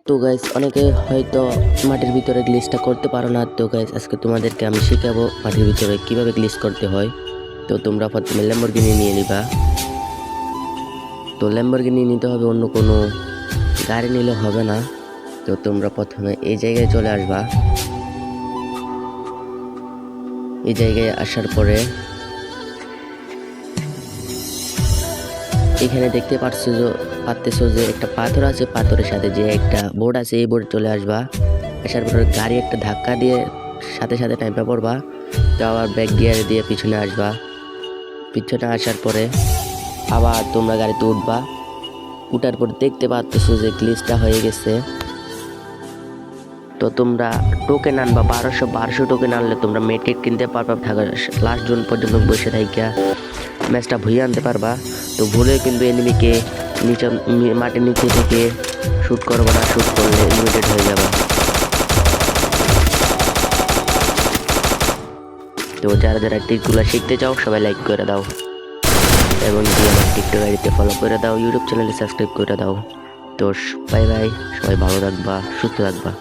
তো গাইস অনেকে হয়তো মাটির ভিতরে গ্লিচটা করতে পারো না। তো গাইস আজকে তোমাদেরকে আমি শেখাবো মাটির ভিতরে কিভাবে গ্লিচ করতে হয়। তো তোমরা প্রথমে ল্যাম্বরগিনি নিয়ে নিবা। তো ল্যাম্বরগিনি নিতে হবে, অন্য কোনো গাড়ি নিলে হবে না। তো তোমরা প্রথমে এই জায়গায় চলে আসবা। এই জায়গায় আসার পরে এখানে দেখতে পারতেছো যে একটা পাথর আছে, পাথরের সাথে যে একটা বোর্ড আছে, এই বোর্ডে চলে আসবা। আসার পরে গাড়ি একটা ধাক্কা দিয়ে সাথে সাথে টাইমটা পড়বা। তো আবার ব্যাক গিয়ারে দিয়ে পিছনে আসবা। পিছনে আসার পরে আবার তোমরা গাড়িতে উঠবা। উঠার পর দেখতে পারতেছো যে গ্লিচটা হয়ে গেছে। তো তোমরা টোকেন আনবা, 1200 টোকেন আনলে তোমরা মেটকিট কিনতে পারবা। থাকা লাস্ট জোন পর্যন্ত বসে থাইকা ম্যাচটা ভুইয়ে আনতে পারবা। তো ভুলে কিন্তু এনিমিকে নিচে মাটির নিচে থেকে শ্যুট করবো না, শ্যুট করলে লিমিটেড হয়ে যাবে। তো যারা যারা ট্রিকগুলো শিখতে চাও সবাই লাইক করে দাও এবং আমার টিকটক আইডিতে ফলো করে দাও, ইউটিউব চ্যানেলে সাবস্ক্রাইব করে দাও। তো বাই বাই, সবাই ভালো থাকবা, সুস্থ থাকবা।